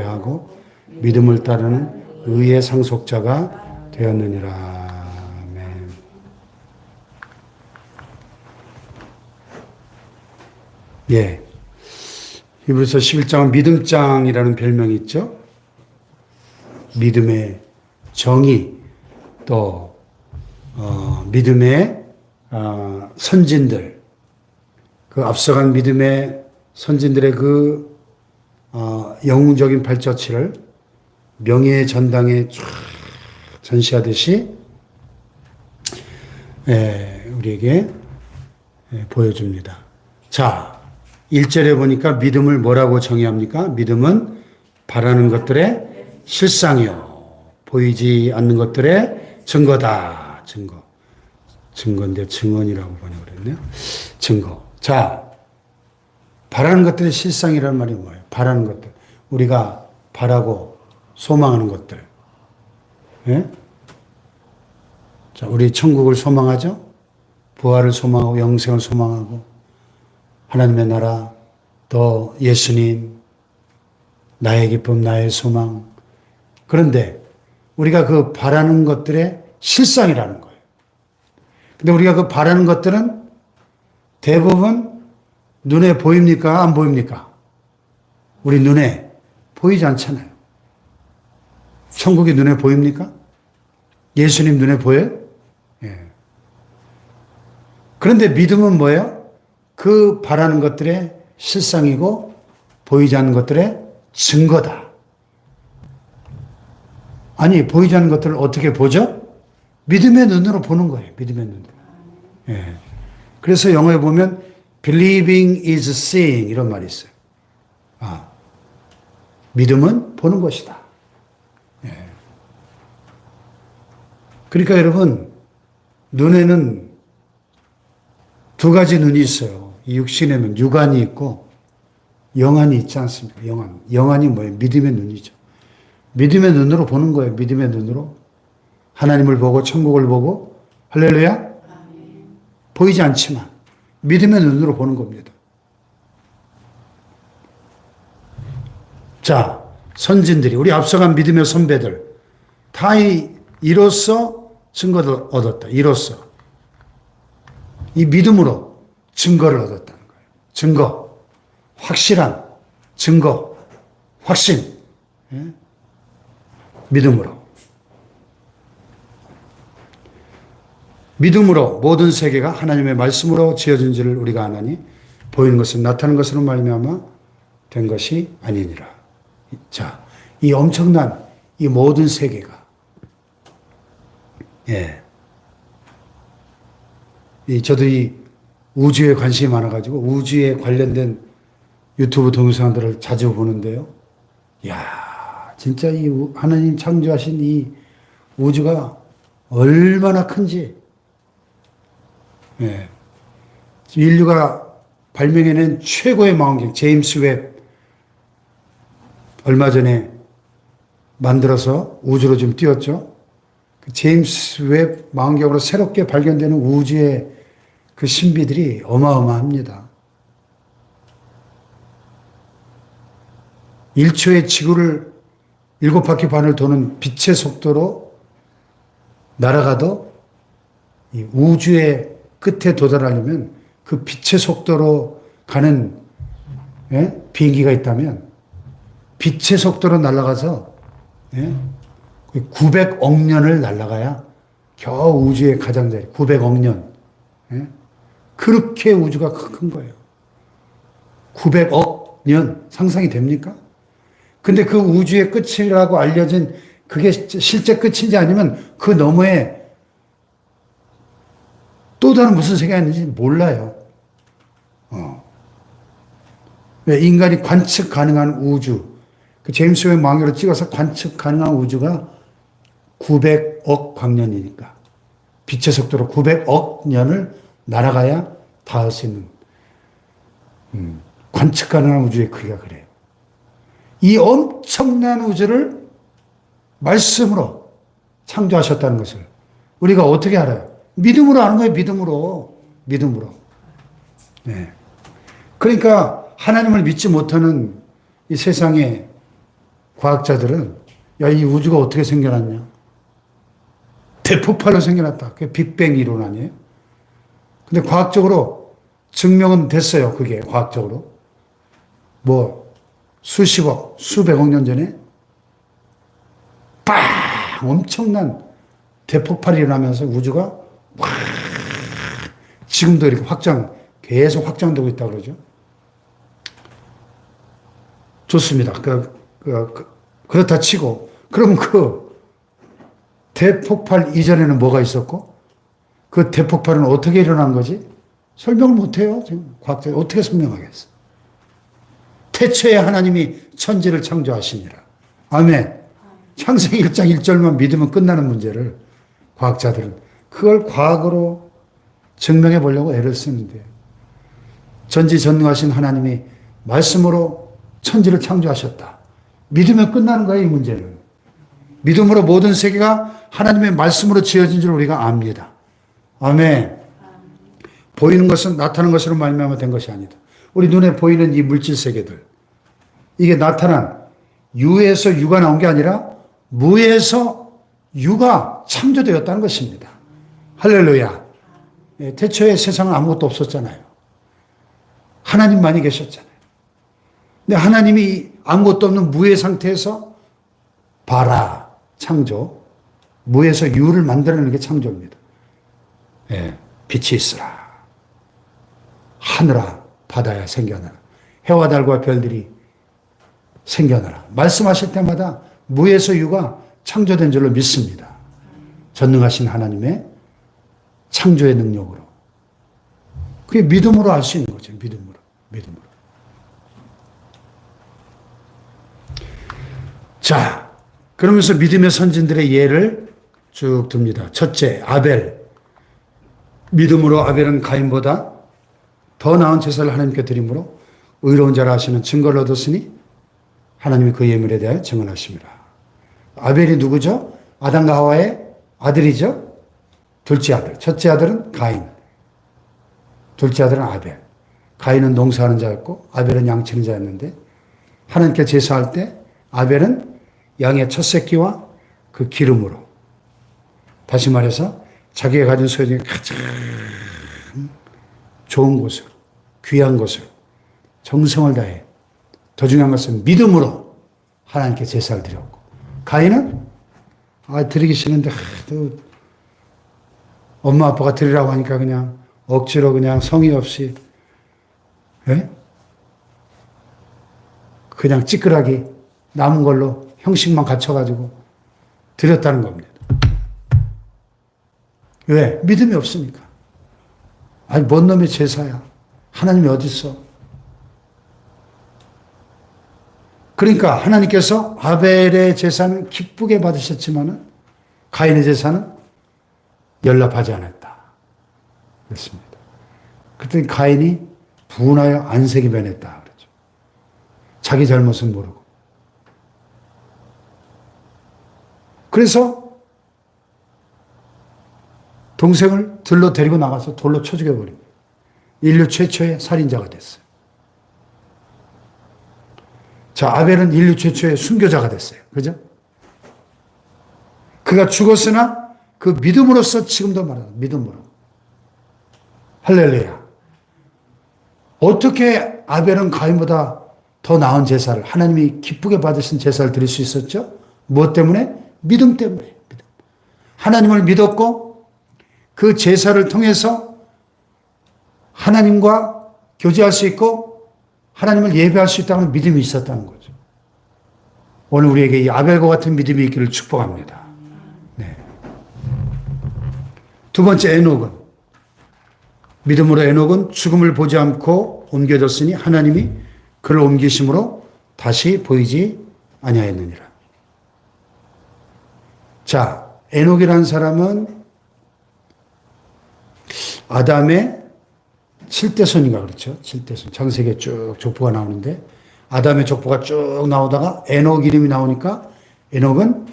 하고 믿음을 따르는 의의 상속자가 되었느니라. 아멘. 예. 히브리서 11장은 믿음장이라는 별명이 있죠. 믿음의 정의, 또 믿음의 선진들, 그 앞서간 믿음의 선진들의 그 영웅적인 발자취를 명예의 전당에 쫙 전시하듯이 우리에게 보여줍니다. 자, 1절에 보니까 믿음을 뭐라고 정의합니까? 믿음은 바라는 것들의 실상이요, 보이지 않는 것들의 증거다. 증거인데 증언이라고 번역을 했네요. 증거. 자, 바라는 것들의 실상이라는 말이 뭐예요? 바라는 것들. 우리가 바라고 소망하는 것들. 예? 자, 우리 천국을 소망하죠? 부활을 소망하고 영생을 소망하고 하나님의 나라, 또 예수님, 나의 기쁨, 나의 소망. 그런데 우리가 그 바라는 것들의 실상이라는 거예요. 근데 우리가 그 바라는 것들은 대부분 눈에 보입니까? 안 보입니까? 우리 눈에 보이지 않잖아요. 천국이 눈에 보입니까? 예수님 눈에 보여요? 예. 그런데 믿음은 뭐예요? 그 바라는 것들의 실상이고 보이지 않는 것들의 증거다. 아니, 보이지 않는 것들을 어떻게 보죠? 믿음의 눈으로 보는 거예요. 믿음의 눈으로. 예. 그래서 영어에 보면 believing is seeing 이런 말이 있어요. 믿음은 보는 것이다. 예. 그러니까 여러분, 눈에는 두 가지 눈이 있어요. 이 육신의 눈, 육안이 있고 영안이 있지 않습니까? 영안이 뭐예요? 믿음의 눈이죠. 믿음의 눈으로 보는 거예요. 믿음의 눈으로. 하나님을 보고 천국을 보고. 할렐루야? 보이지 않지만 믿음의 눈으로 보는 겁니다. 자, 선진들이, 우리 앞서간 믿음의 선배들 다 이로써 증거를 얻었다. 이로써. 이 믿음으로 증거를 얻었다는 거예요. 증거. 확실한 증거. 확신. 예? 믿음으로. 믿음으로 모든 세계가 하나님의 말씀으로 지어진지를 우리가 아나니 보이는 것은 나타나는 것으로 말미암아 된 것이 아니니라. 자, 이 엄청난 이 모든 세계가, 저도 이 우주에 관심이 많아가지고 우주에 관련된 유튜브 동영상들을 자주 보는데요. 야, 진짜 이 하나님 창조하신 이 우주가 얼마나 큰지. 예. 인류가 발명해낸 최고의 망원경, 제임스 웹, 얼마 전에 만들어서 우주로 좀 띄웠죠. 그 제임스 웹 망원경으로 새롭게 발견되는 우주의 그 신비들이 어마어마합니다. 1초에 지구를 7바퀴 반을 도는 빛의 속도로 날아가도 이 우주의 끝에 도달하려면 그 빛의 속도로 가는 비행기가 있다면 빛의 속도로 날아가서 900억 년을 날아가야 겨우 우주의 가장자리 900억 년. 그렇게 우주가 큰 거예요. 900억 년 상상이 됩니까? 근데 그 우주의 끝이라고 알려진 그게 실제 끝인지 아니면 그 너머에 또 다른 무슨 세계가 있는지 몰라요. 왜 인간이 관측 가능한 우주, 그 제임스 웹 망원경으로 찍어서 관측 가능한 우주가 900억 광년이니까 빛의 속도로 900억 년을 날아가야 닿을 수 있는 관측 가능한 우주의 크기가 그래요. 이 엄청난 우주를 말씀으로 창조하셨다는 것을 우리가 어떻게 알아요? 믿음으로 아는 거예요. 믿음으로. 네. 그러니까 하나님을 믿지 못하는 이 세상에 과학자들은 야, 이 우주가 어떻게 생겨났냐? 대폭발로 생겨났다. 그게 빅뱅 이론 아니에요? 근데 과학적으로 증명은 됐어요. 그게 과학적으로. 뭐 수십억, 수백억 년 전에 빵! 엄청난 대폭발이 일어나면서 우주가 확 지금도 이렇게 계속 확장되고 있다 그러죠. 좋습니다. 그렇다 치고, 그럼 그 대폭발 이전에는 뭐가 있었고, 그 대폭발은 어떻게 일어난 거지? 설명을 못 해요. 지금 과학자들이 어떻게 설명하겠어? 태초에 하나님이 천지를 창조하시니라. 아멘. 창세기 1장 1절만 믿으면 끝나는 문제를 과학자들은 그걸 과학으로 증명해 보려고 애를 쓰는데, 전지전능하신 하나님이 말씀으로 천지를 창조하셨다. 믿으면 끝나는 거예요, 이 문제는. 믿음으로 모든 세계가 하나님의 말씀으로 지어진 줄 우리가 압니다. 아멘. 보이는 것은 나타난 것으로 말미암아 된 것이 아니다. 우리 눈에 보이는 이 물질 세계들, 이게 나타난 유에서 유가 나온 게 아니라 무에서 유가 창조되었다는 것입니다. 할렐루야. 태초에 세상은 아무것도 없었잖아요. 하나님만이 계셨잖아요. 근데 하나님이 아무것도 없는 무의 상태에서 바라, 창조, 무에서 유를 만들어내는 게 창조입니다. 빛이 있으라. 하늘아, 바다야 생겨나라. 해와 달과 별들이 생겨나라. 말씀하실 때마다 무에서 유가 창조된 줄로 믿습니다. 전능하신 하나님의 창조의 능력으로. 그게 믿음으로 알 수 있는 거죠. 믿음으로. 자, 그러면서 믿음의 선진들의 예를 쭉 듭니다. 첫째, 아벨. 믿음으로 아벨은 가인보다 더 나은 제사를 하나님께 드림으로 의로운 자라 하시는 증거를 얻었으니 하나님이 그 예물에 대하여 증언하십니다. 아벨이 누구죠? 아담과 하와의 아들이죠? 둘째 아들. 첫째 아들은 가인. 둘째 아들은 아벨. 가인은 농사하는 자였고 아벨은 양치는 자였는데, 하나님께 제사할 때 아벨은 양의 첫 새끼와 그 기름으로, 다시 말해서 자기가 가진 소유 중에 가장 좋은 것으로, 귀한 것으로 정성을 다해, 더 중요한 것은 믿음으로 하나님께 제사를 드렸고, 가인은 드리기 싫은데 또 엄마 아빠가 드리라고 하니까 그냥 억지로 그냥 성의 없이 그냥 찌끄라기 남은 걸로 형식만 갖춰가지고 드렸다는 겁니다. 왜? 믿음이 없으니까. 뭔 놈의 제사야. 하나님이 어디 있어? 그러니까 하나님께서 아벨의 제사는 기쁘게 받으셨지만은 가인의 제사는 연락하지 않았다. 그렇습니다. 그랬더니 가인이 분하여 안색이 변했다. 그렇죠. 자기 잘못은 모르고. 그래서 동생을 들로 데리고 나가서 돌로 쳐 죽여버립니다. 인류 최초의 살인자가 됐어요. 자, 아벨은 인류 최초의 순교자가 됐어요. 그죠? 그가 죽었으나 그 믿음으로써 지금도 말하는 믿음으로. 할렐루야. 어떻게 아벨은 가인보다 더 나은 제사를, 하나님이 기쁘게 받으신 제사를 드릴 수 있었죠? 무엇 때문에? 믿음 때문에. 하나님을 믿었고 그 제사를 통해서 하나님과 교제할 수 있고 하나님을 예배할 수 있다는 믿음이 있었다는 거죠. 오늘 우리에게 이 아벨과 같은 믿음이 있기를 축복합니다. 네. 두 번째, 에녹은. 믿음으로 에녹은 죽음을 보지 않고 옮겨졌으니 하나님이 그를 옮기심으로 다시 보이지 아니하였느니라. 자, 에녹이라는 사람은 아담의 7대손인가 그렇죠? 7대손. 창세기에 쭉 족보가 나오는데 아담의 족보가 쭉 나오다가 에녹 이름이 나오니까 에녹은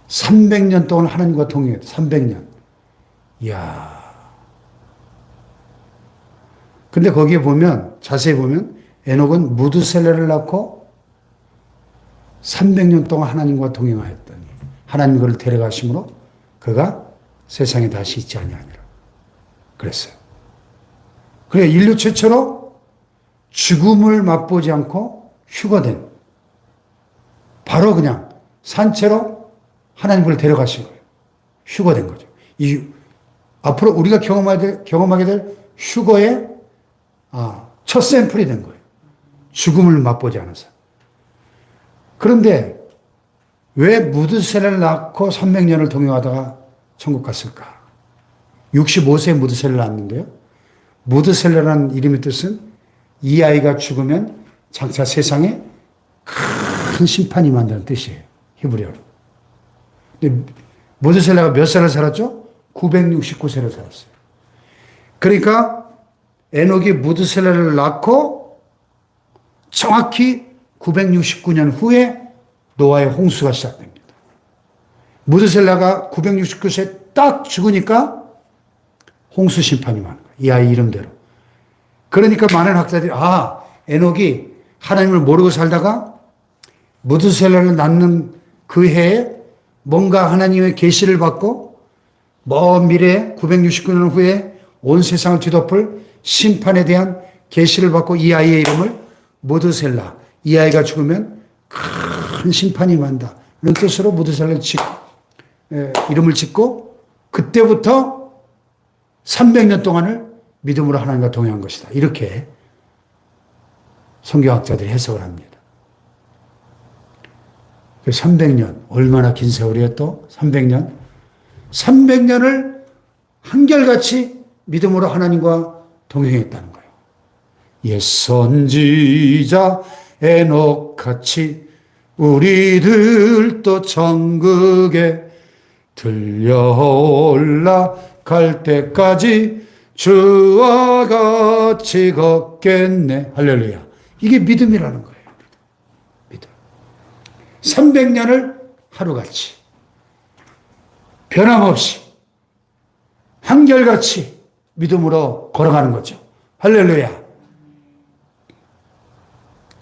300년 동안 하나님과 동행했다. 300년. 이야. 근데 거기에 보면, 자세히 보면 에녹은 무드셀레를 낳고 300년 동안 하나님과 동행하였더니 하나님 그를 데려가심으로 그가 세상에 다시 있지 아니하니라 그랬어요. 그래 인류 최초로 죽음을 맛보지 않고 휴거된 바로 그냥 산채로 하나님 그를 데려가신 거예요. 휴거된 거죠. 앞으로 우리가 경험하게 될 휴거의 첫 샘플이 된 거예요. 죽음을 맛보지 않아서. 그런데 왜 무드셀라를 낳고 300년을 동행하다가 천국 갔을까? 65세에 무드셀라를 낳았는데요. 무드셀라라는 이름의 뜻은 이 아이가 죽으면 장차 세상에 큰 심판이 임한다는 뜻이에요. 히브리어로. 근데 무드셀라가 몇 살을 살았죠? 969세를 살았어요. 그러니까 에녹이 무드셀라를 낳고 정확히 969년 후에 노아의 홍수가 시작됩니다. 무드셀라가 969세 딱 죽으니까 홍수 심판이 많은 거예요. 이 아이 이름대로. 그러니까 많은 학자들이 에녹이 하나님을 모르고 살다가 무드셀라를 낳는 그 해에 뭔가 하나님의 계시를 받고 먼 미래에 969년 후에 온 세상을 뒤덮을 심판에 대한 계시를 받고 이 아이의 이름을 무드셀라, 이 아이가 죽으면 큰 심판이 임한다 이런 뜻으로 무드셀라를 이름을 짓고 그때부터 300년 동안을 믿음으로 하나님과 동행한 것이다. 이렇게 성경학자들이 해석을 합니다. 300년, 얼마나 긴 세월이에요 또? 300년? 300년을 한결같이 믿음으로 하나님과 동행했다는 거예요. 옛 선지자 에녹같이 우리들도 천국에 들려 올라갈 때까지 주와 같이 걷겠네. 할렐루야. 이게 믿음이라는 거예요. 믿음. 300년을 하루같이 변함없이 한결같이 믿음으로 걸어가는 거죠. 할렐루야.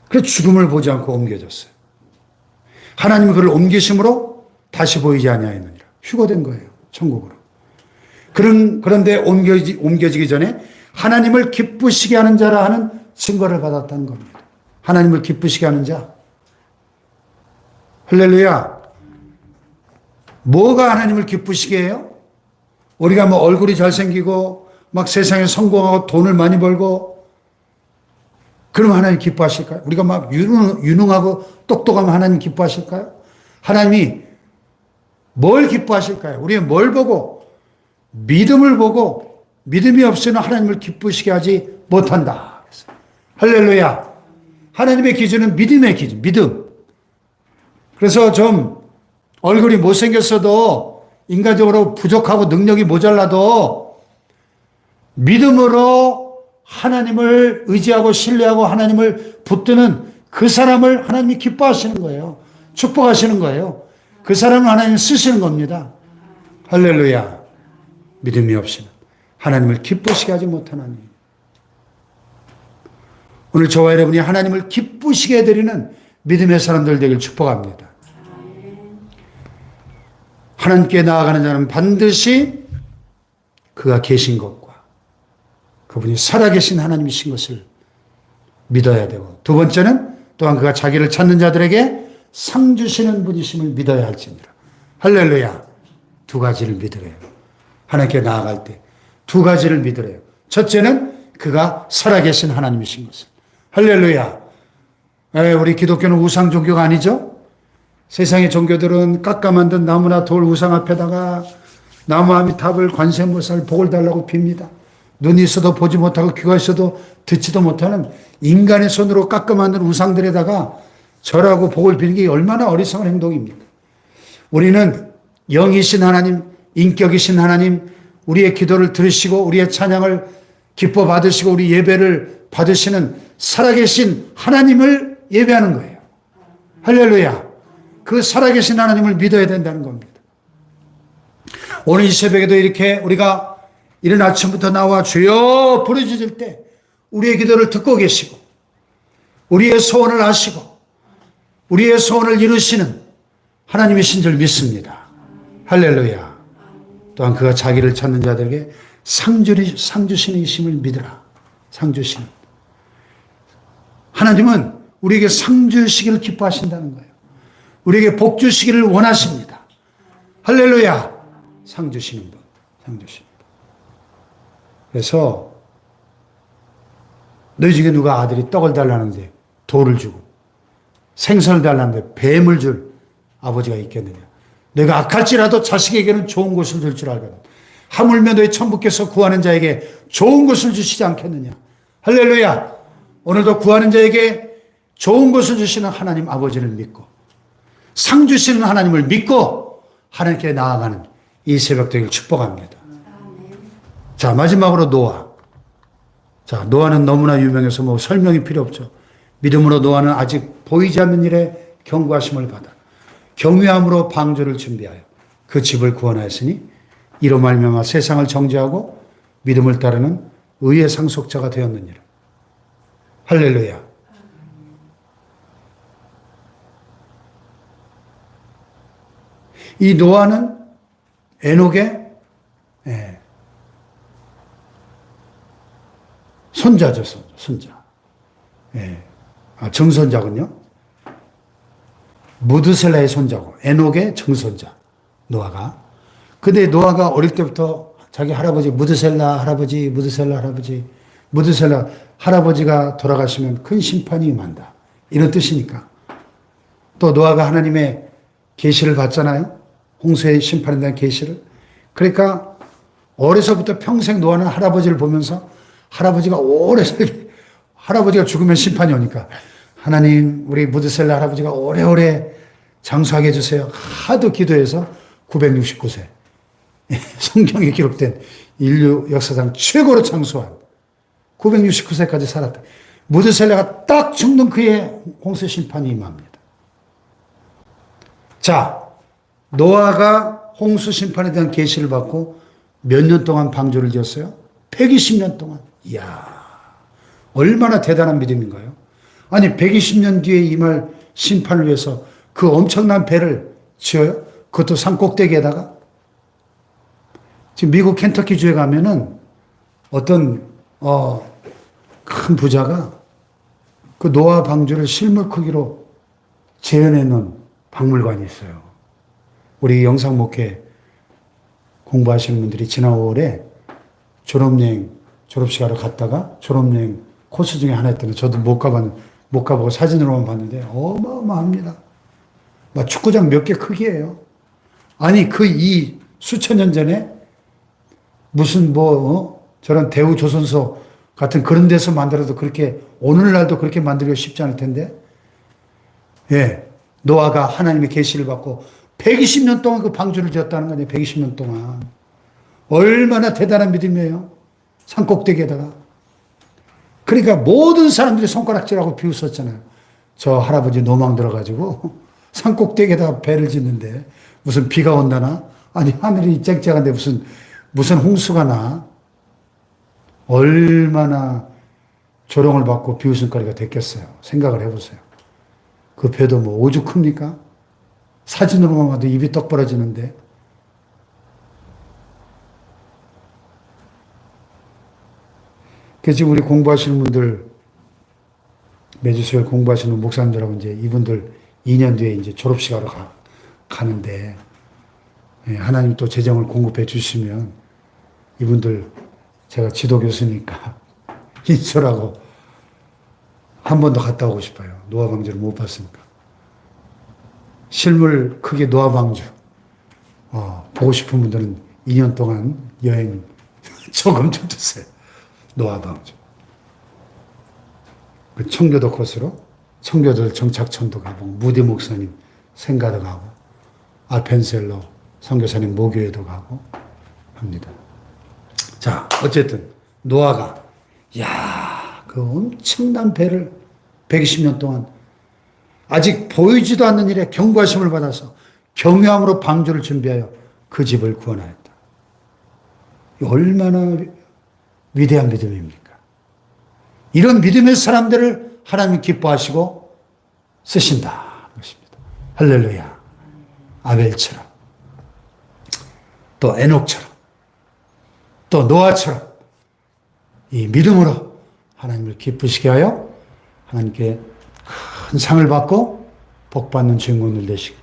그래서 죽음을 보지 않고 옮겨졌어요. 하나님이 그를 옮기심으로 다시 보이지 아니하였느니라. 휴거된 거예요. 천국으로. 그런데 옮겨지기 전에 하나님을 기쁘시게 하는 자라 하는 증거를 받았다는 겁니다. 하나님을 기쁘시게 하는 자. 할렐루야. 뭐가 하나님을 기쁘시게 해요? 우리가 뭐 얼굴이 잘생기고 막 세상에 성공하고 돈을 많이 벌고 그러면 하나님 기뻐하실까요? 우리가 막 유능하고 똑똑하면 하나님 기뻐하실까요? 하나님이 뭘 기뻐하실까요? 우리가 뭘 보고 믿음을 보고 믿음이 없이는 하나님을 기쁘시게 하지 못한다. 할렐루야. 하나님의 기준은 믿음의 기준, 믿음. 그래서 좀 얼굴이 못생겼어도 인간적으로 부족하고 능력이 모자라도 믿음으로 하나님을 의지하고 신뢰하고 하나님을 붙드는 그 사람을 하나님이 기뻐하시는 거예요. 축복하시는 거예요. 그 사람을 하나님 쓰시는 겁니다. 할렐루야. 믿음이 없이는 하나님을 기쁘시게 하지 못하나니. 오늘 저와 여러분이 하나님을 기쁘시게 해드리는 믿음의 사람들 되길 축복합니다. 하나님께 나아가는 자는 반드시 그가 계신 것과 그분이 살아계신 하나님이신 것을 믿어야 되고, 두 번째는 또한 그가 자기를 찾는 자들에게 상 주시는 분이심을 믿어야 할지니라. 할렐루야. 두 가지를 믿으래요. 하나님께 나아갈 때 두 가지를 믿으래요. 첫째는 그가 살아계신 하나님이신 것을. 할렐루야. 우리 기독교는 우상 종교가 아니죠? 세상의 종교들은 깎아 만든 나무나 돌 우상 앞에다가 나무 아미탑을 관세음보살 복을 달라고 빕니다. 눈이 있어도 보지 못하고 귀가 있어도 듣지도 못하는 인간의 손으로 깎아 만든 우상들에다가 절하고 복을 빌는 게 얼마나 어리석은 행동입니까? 우리는 영이신 하나님, 인격이신 하나님, 우리의 기도를 들으시고 우리의 찬양을 기뻐 받으시고 우리 예배를 받으시는 살아계신 하나님을 예배하는 거예요. 할렐루야. 그 살아계신 하나님을 믿어야 된다는 겁니다. 오늘 이 새벽에도 이렇게 우리가 이른 아침부터 나와 주여 부르짖을 때 우리의 기도를 듣고 계시고 우리의 소원을 아시고 우리의 소원을 이루시는 하나님이신 줄 믿습니다. 할렐루야. 또한 그가 자기를 찾는 자들에게 상 주시는 이심을 믿으라. 상 주시는. 하나님은 우리에게 상 주시기를 기뻐하신다는 거예요. 우리에게 복 주시기를 원하십니다. 할렐루야. 상 주시는 분. 상 주시는 분. 그래서 너희 중에 누가 아들이 떡을 달라는데 돌을 주고 생선을 달라는데 뱀을 줄 아버지가 있겠느냐. 내가 악할지라도 자식에게는 좋은 것을 줄 줄 알거든. 하물며 너희 천부께서 구하는 자에게 좋은 것을 주시지 않겠느냐. 할렐루야. 오늘도 구하는 자에게 좋은 것을 주시는 하나님 아버지를 믿고 상 주시는 하나님을 믿고 하나님께 나아가는 이 새벽 되기를 축복합니다. 자, 마지막으로 노아. 자, 노아는 너무나 유명해서 뭐 설명이 필요 없죠. 믿음으로 노아는 아직 보이지 않는 일에 경고하심을 받아 경외함으로 방주를 준비하여 그 집을 구원하였으니 이로 말미암아 세상을 정죄하고 믿음을 따르는 의의 상속자가 되었느니라. 할렐루야. 이 노아는 에녹의 손자죠, 손자. 정손자군요. 무드셀라의 손자고 에녹의 정손자 노아가. 근데 노아가 어릴 때부터 자기 할아버지 무드셀라 할아버지가 돌아가시면 큰 심판이 임한다. 이런 뜻이니까. 또 노아가 하나님의 계시를 받잖아요. 홍수의 심판에 대한 계시를. 그러니까 어려서부터 평생 노아는 할아버지를 보면서 할아버지가 오래 살게, 할아버지가 죽으면 심판이 오니까 하나님 우리 무드셀라 할아버지가 오래오래 장수하게 해주세요. 하도 기도해서 969세 성경에 기록된 인류 역사상 최고로 장수한 969세까지 살았다. 무드셀라가 딱 죽는 그의 홍수 심판이 임합니다. 자, 노아가 홍수 심판에 대한 계시를 받고 몇 년 동안 방주를 지었어요? 120년 동안. 이야, 얼마나 대단한 믿음인가요? 아니 120년 뒤에 임할 심판을 위해서 그 엄청난 배를 지어요? 그것도 산 꼭대기에다가. 지금 미국 켄터키 주에 가면은 어떤 큰 부자가 그 노아 방주를 실물 크기로 재현해 놓은 박물관이 있어요. 우리 영상 목회 공부하시는 분들이 지난 5월에 졸업식하러 갔다가 졸업여행 코스 중에 하나였더니 저도 못 가보고 사진으로만 봤는데 어마어마합니다. 막 축구장 몇 개 크기예요. 아니 이 수천 년 전에 무슨 저런 대우 조선소 같은 그런 데서 만들어도 그렇게 오늘날도 그렇게 만들기가 쉽지 않을 텐데. 예. 노아가 하나님의 계시를 받고 120년 동안 그 방주를 지었다는 거예요. 120년 동안. 얼마나 대단한 믿음이에요. 산꼭대기에다가. 그러니까 모든 사람들이 손가락질하고 비웃었잖아요. 저 할아버지 노망 들어가지고 산꼭대기에다가 배를 짓는데 무슨 비가 온다나? 아니 하늘이 쨍쨍한데 무슨 홍수가 나? 얼마나 조롱을 받고 비웃음거리가 됐겠어요. 생각을 해보세요. 그 배도 뭐 오죽 큽니까? 사진으로만 봐도 입이 떡 벌어지는데. 그래서 지금 우리 공부하시는 분들, 매주 수요일 공부하시는 목사님들하고 이제 이분들 2년 뒤에 이제 졸업식하러 가는데, 하나님 또 재정을 공급해 주시면 이분들 제가 지도 교수니까 인솔하고 한 번 더 갔다 오고 싶어요. 노아 방주를 못 봤으니까. 실물 크게 노아 방주. 보고 싶은 분들은 2년 동안 여행 조금 좀 드세요. 노아 방주. 그 청교도 코스로 청교도 정착천도 가고 무디 목사님 생가도 가고 알펜셀로 선교사님 모교에도 가고 합니다. 자, 어쨌든 노아가 그 엄청난 배를 120년 동안 아직 보이지도 않는 일에 경고하심을 받아서 경외함으로 방주를 준비하여 그 집을 구원하였다. 얼마나 위대한 믿음입니까? 이런 믿음의 사람들을 하나님이 기뻐하시고 쓰신다. 할렐루야. 아벨처럼, 또 에녹처럼, 또 노아처럼 이 믿음으로 하나님을 기쁘시게 하여 하나님께 큰 상을 받고 복받는 증언을 되시기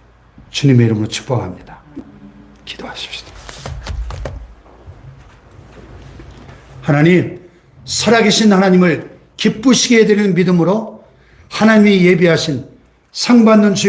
주님의 이름으로 축복합니다. 기도하십시다. 하나님, 살아계신 하나님을 기쁘시게 해드리는 믿음으로 하나님이 예비하신 상 받는 주인공